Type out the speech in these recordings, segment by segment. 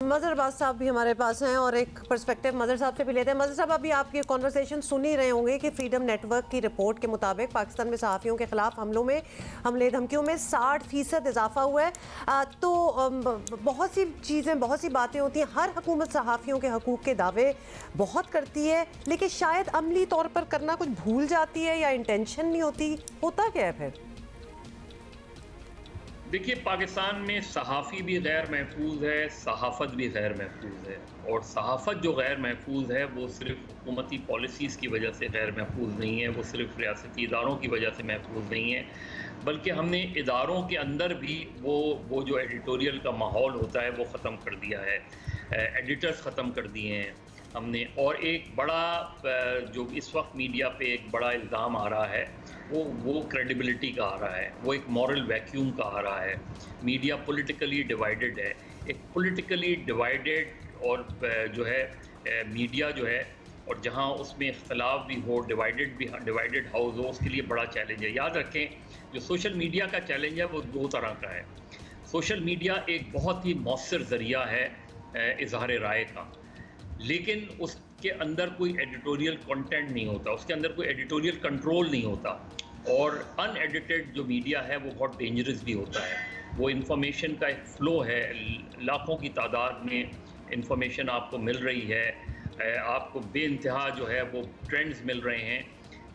मज़हर अब्बास साहब भी हमारे पास हैं और एक पर्सपेक्टिव मज़हर साहब से भी लेते हैं। मज़हर साहब, अभी आप ये कॉन्वर्सेशन सुन ही रहे होंगे कि फ्रीडम नेटवर्क की रिपोर्ट के मुताबिक पाकिस्तान में सहाफ़ियों के ख़िलाफ़ हमले धमकियों में 60% इजाफा हुआ है। तो बहुत सी चीज़ें, बहुत सी बातें होती हैं। हर हुकूमत सहाफ़ियों के हकूक़ के दावे बहुत करती है, लेकिन शायद अमली तौर पर करना कुछ भूल जाती है या इंटेंशन नहीं होती। होता क्या है फिर? देखिए, पाकिस्तान में सहाफ़ी भी गैर महफूज है, सहाफ़त भी गैर महफूज है। और सहाफ़त जो गैर महफूज है वो सिर्फ हुकूमती पॉलिसीज़ की वजह से गैर महफूज नहीं है, वो सिर्फ रियासती इदारों की वजह से महफूज नहीं है, बल्कि हमने इदारों के अंदर भी वो जो एडिटोरियल का माहौल होता है वो ख़त्म कर दिया है। एडिटर्स ख़त्म कर दिए हैं हमने। और एक बड़ा जो इस वक्त मीडिया पे एक बड़ा इल्ज़ाम आ रहा है वो क्रेडिबिलिटी का आ रहा है, वो एक मॉरल वैक्यूम का आ रहा है। मीडिया पॉलिटिकली डिवाइडेड है। एक पॉलिटिकली डिवाइडेड और जो है मीडिया जो है, और जहां उसमें इख्तलाफ भी हो, डिवाइडेड हाउस हो, उसके लिए बड़ा चैलेंज है। याद रखें, जो सोशल मीडिया का चैलेंज है वो दो तरह का है। सोशल मीडिया एक बहुत ही मौसर ज़रिया है इज़हार राय का, लेकिन उसके अंदर कोई एडिटोरियल कंटेंट नहीं होता, उसके अंदर कोई एडिटोरियल कंट्रोल नहीं होता। और अनएडिटेड जो मीडिया है वो बहुत डेंजरस भी होता है। वो इंफॉर्मेशन का एक फ़्लो है, लाखों की तादाद में इंफॉर्मेशन आपको मिल रही है, आपको बेइंतहा जो है वो ट्रेंड्स मिल रहे हैं,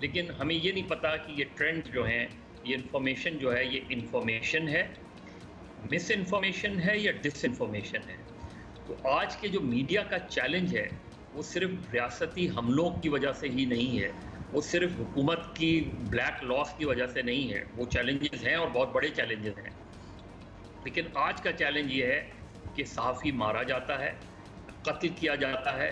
लेकिन हमें ये नहीं पता कि ये ट्रेंड्स जो हैं, ये इंफॉर्मेशन जो है, ये इंफॉर्मेशन है, मिस इन्फॉर्मेशन है या डिस इन्फॉर्मेशन है। तो आज के जो मीडिया का चैलेंज है वो सिर्फ रियासती हमलों की वजह से ही नहीं है, वो सिर्फ हुकूमत की ब्लैक लॉस की वजह से नहीं है। वो चैलेंजेस हैं और बहुत बड़े चैलेंजेस हैं, लेकिन आज का चैलेंज ये है कि सहाफ़ी मारा जाता है, कत्ल किया जाता है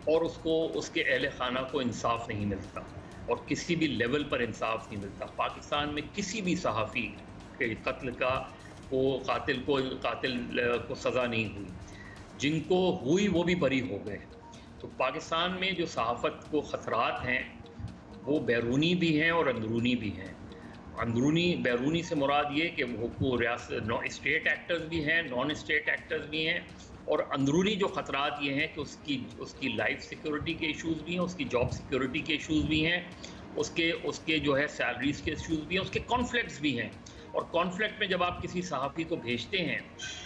और उसको, उसके अहले खाना को इंसाफ नहीं मिलता और किसी भी लेवल पर इंसाफ नहीं मिलता। पाकिस्तान में किसी भी सहाफ़ी के कत्ल का कातिल को सज़ा नहीं हुई, जिनको हुई वो भी बरी हो गए। तो पाकिस्तान में जो सहाफ़त को ख़तरात हैं वो बैरूनी भी हैं और अंदरूनी भी हैं। बैरूनी से मुराद ये कि वो स्टेट एक्टर्स भी हैं, नॉन स्टेट एक्टर्स भी हैं, और अंदरूनी जो ख़तरात ये हैं कि उसकी लाइफ सिक्योरिटी के इश्यूज़ भी हैं, उसकी जॉब सिक्योरिटी के इश्यूज़ भी हैं, उसके जो है सैलरीज़ के इश्यूज़ भी हैं, उसके कॉन्फ्लिक्ट्स भी हैं। और कॉन्फ्लिक्ट में जब आप किसी सहाफ़ी को भेजते हैं,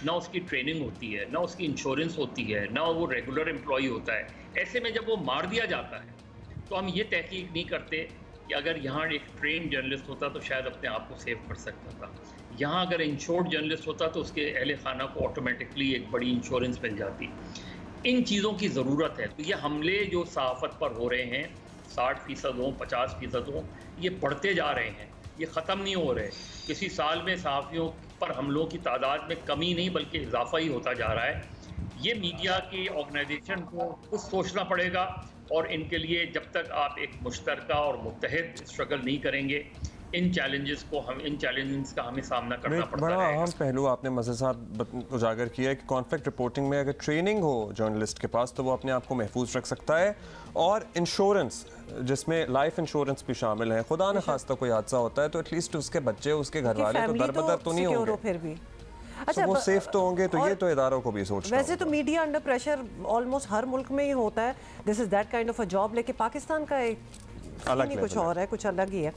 ना उसकी ट्रेनिंग होती है, ना उसकी इंश्योरेंस होती है, ना वो रेगुलर एम्प्लॉई होता है, ऐसे में जब वो मार दिया जाता है तो हम ये तहकीक नहीं करते कि अगर यहाँ एक ट्रेन जर्नलिस्ट होता तो शायद अपने आप को सेव कर सकता था। यहाँ अगर इंश्योर्ड जर्नलिस्ट होता तो उसके अहले खाना को ऑटोमेटिकली एक बड़ी इंश्योरेंस मिल जाती। इन चीज़ों की ज़रूरत है। तो ये हमले जो सहाफ़त पर हो रहे हैं, 60% हों, 50% हों, ये बढ़ते जा रहे हैं, ये ख़त्म नहीं हो रहे। किसी साल में सहाफ़ियों पर हमलों की तादाद में कमी नहीं बल्कि इजाफा ही होता जा रहा है। ये मीडिया की ऑर्गेनाइजेशन को कुछ सोचना पड़ेगा, और इनके लिए जब तक आप एक मुश्तरका और मुत्तहिद स्ट्रगल नहीं करेंगे, इन चैलेंजेस का हमें सामना करना पड़ता है। बड़ा अहम पहलू आपने मज़हर साहब उजागर किया है कि कॉन्फ्लिक्ट रिपोर्टिंग में अगर ट्रेनिंग हो जर्नलिस्ट के पास तो वो अपने आप को महफूज रख सकता है, और इंश्योरेंस जिसमें लाइफ इंश्योरेंस भी शामिल है। खुदा न खास्ता कोई हादसा होता है तो एटलीस्ट उसके बच्चे, उसके घर वाले तो दरबदर तो नहीं होंगे, फिर भी अच्छा वो सेफ तो होंगे। तो ये तो इदारों को भी सोचना वैसे तो मीडिया अंडर प्रेशर ऑलमोस्ट हर मुल्क में ही होता है, this is that kind of a job, लेकिन पाकिस्तान का एक अलग कुछ और है, कुछ अलग ही है।